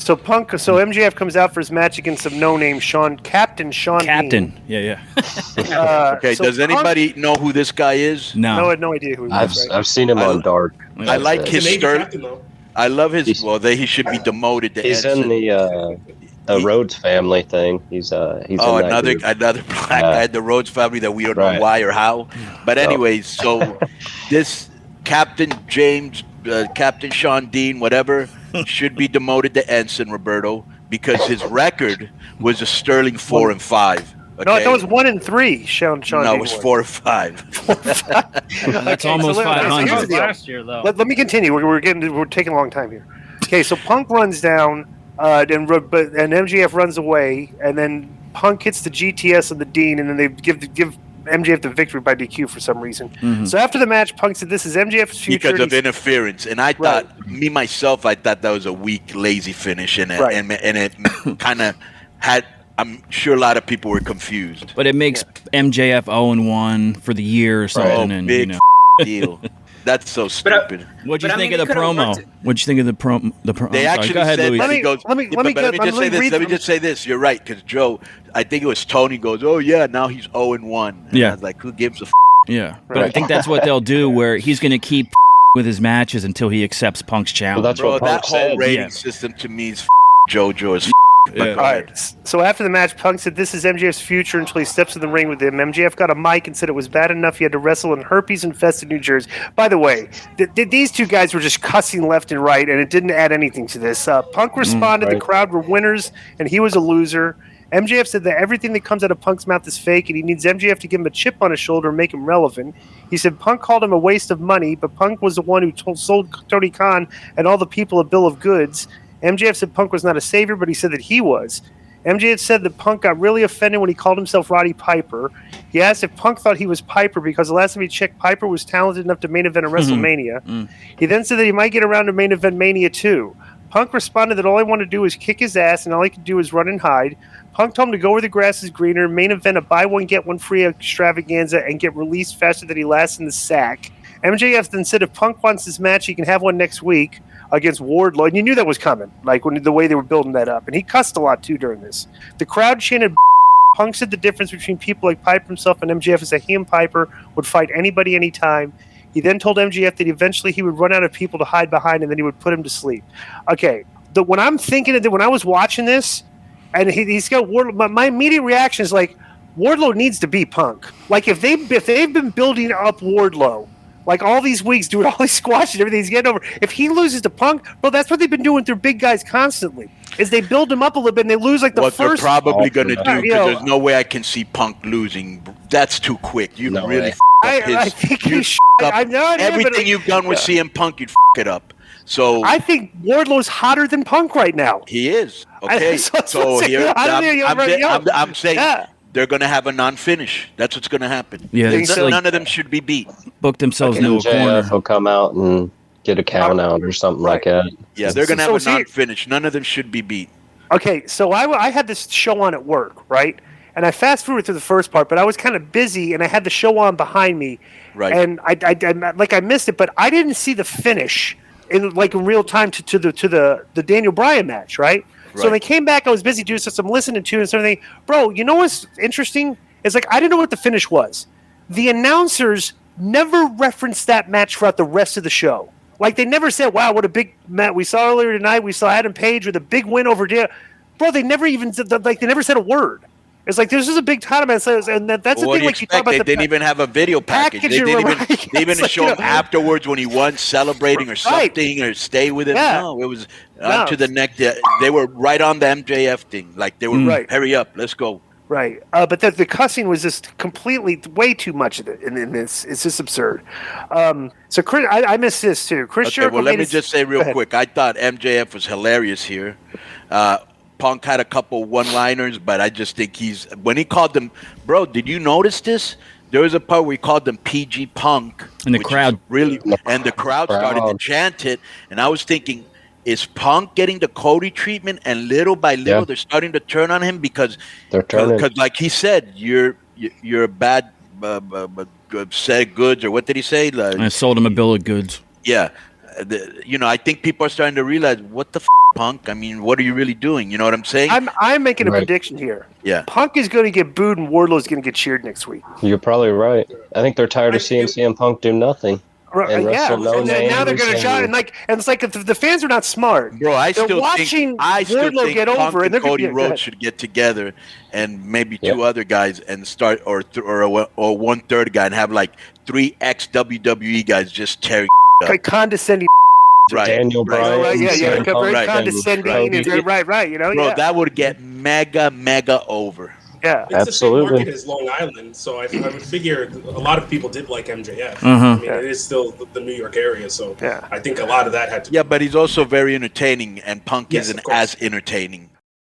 So MJF comes out for his match against some no-name Captain Sean Captain. Dean. Yeah. Okay, so does anybody know who this guy is? No. I had no idea who he was. I've seen him on Dark. I like his sterling. I love his. He should be demoted. He's in the Rhodes family thing. He's another black guy, the Rhodes family that we don't know why or how. But anyways, so this Captain Sean Dean, whatever, should be demoted to ensign, Roberto, because his record was a sterling 4-5. Okay? No, that was 1-3. Sean no, Dean it was 4-5. That's almost 500. Last year, though. Let me continue. We're taking a long time here. Okay, so Punk runs down, and MJF runs away, and then Punk hits the GTS of the Dean, and then they give MJF the victory by DQ for some reason. Mm-hmm. So after the match, Punk said, "This is MJF's future." Because of interference, and I thought, I thought that was a weak, lazy finish, and it kind of had. I'm sure a lot of people were confused. But it makes MJF 0-1 for the year or something. Oh, and, big deal. That's so stupid. What'd you think of the promo? What'd you think of the promo? They actually said, let me just say this. You're right, because Joe, I think it was Tony goes, oh, yeah, now he's 0-1. And I was like, who gives a Yeah, but I think that's what they'll do, where he's going to keep with his matches until he accepts Punk's challenge. Well, that's what Punk whole said. rating system to me is JoJo is All right. So after the match, Punk said this is MJF's future until he steps in the ring with him. MJF got a mic and said it was bad enough he had to wrestle in herpes-infested New Jersey. By the way, these two guys were just cussing left and right, and it didn't add anything to this. Punk responded, the crowd were winners, and he was a loser. MJF said that everything that comes out of Punk's mouth is fake, and he needs MJF to give him a chip on his shoulder and make him relevant. He said Punk called him a waste of money, but Punk was the one who sold Tony Khan and all the people a bill of goods. MJF said Punk was not a savior, but he said that he was. MJF said that Punk got really offended when he called himself Roddy Piper. He asked if Punk thought he was Piper because the last time he checked, Piper was talented enough to main event at WrestleMania. He then said that he might get around to main event Mania too. Punk responded that all he wanted to do was kick his ass and all he could do is run and hide. Punk told him to go where the grass is greener, main event a buy one, get one free extravaganza, and get released faster than he lasts in the sack. MJF then said if Punk wants this match, he can have one next week against Wardlow, and you knew that was coming, like the way they were building that up. And he cussed a lot too during this. The crowd chanted. Punk said the difference between people like Piper himself and MJF is that he and Piper would fight anybody, anytime. He then told MJF that eventually he would run out of people to hide behind, and then he would put him to sleep. Okay, when I'm thinking of when I was watching this, and he's got Wardlow, my immediate reaction is like, Wardlow needs to beat Punk. Like if they've been building up Wardlow. Like all these weeks, doing all these squashes, everything he's getting over. If he loses to Punk, bro, that's what they've been doing with their big guys constantly. Is they build him up a little bit and they lose like the what first. What they're probably going to do, because there's no way I can see Punk losing. That's too quick. You really I think you I've no idea, everything you've done with CM Punk, you'd it up. So I think Wardlow's hotter than Punk right now. He is. Okay. So here I'm saying. They're going to have a non-finish. That's what's going to happen. Yeah, none of them should be beat. Book themselves into a corner. Will come out and get a count out or something like that. Yeah, they're going to have a non-finish. None of them should be beat. Okay, so I had this show on at work, right? And I fast-forwarded through the first part, but I was kind of busy, and I had the show on behind me. Right. And I missed it, but I didn't see the finish in real time to the Daniel Bryan match, right? So when they came back, I was busy doing stuff. So I'm listening to it and something. Bro, you know what's interesting? It's like I didn't know what the finish was. The announcers never referenced that match throughout the rest of the show. Like they never said, "Wow, what a big match we saw earlier tonight. We saw Adam Page with a big win over there." Bro, they never even they never said a word. It's like this is a big tournament, and that's the thing. Like you talk about, they didn't even have a video package. They didn't even show him afterwards when he won, celebrating or something, or stay with him. Yeah. No, it was to the neck. They were right on the MJF thing. Like they were hurry up, let's go. Right, but the cussing was just completely way too much of it in this. It's just absurd. So Chris, I missed this too. Chris Jericho. Well, let me just say real quick. I thought MJF was hilarious here. Punk had a couple one-liners, but I just think when he called them, bro, did you notice this? There was a part where he called them PG Punk. And the crowd started to chant it. And I was thinking, is Punk getting the Cody treatment? And little by little, they're starting to turn on him because like he said, you're a bad set of goods, or what did he say? I sold him a bill of goods. Yeah. I think people are starting to realize what the Punk. I mean, what are you really doing? You know what I'm saying? I'm making a prediction here. Yeah. Punk is going to get booed and Wardlow's going to get cheered next week. You're probably right. I think they're tired of seeing CM Punk do nothing. And Yeah, no and now they're going to shout, and it's like the fans are not smart. Bro, I they're still watching think Wardlow get Punk over, and and Cody Rhodes should get together, and maybe two other guys, and start or one third guy, and have like 3 ex-WWE guys just tearing up. Like condescending. Right. Daniel Bryan. Right, yeah, very Right. condescending. Right, you know. Bro, that would get mega over. Yeah, it's absolutely. the same market as Long Island, so I would figure a lot of people did like MJF. Mm-hmm. I mean, it is still the New York area, so yeah. I think a lot of that had to. Yeah, but he's also very entertaining, and Punk isn't as entertaining.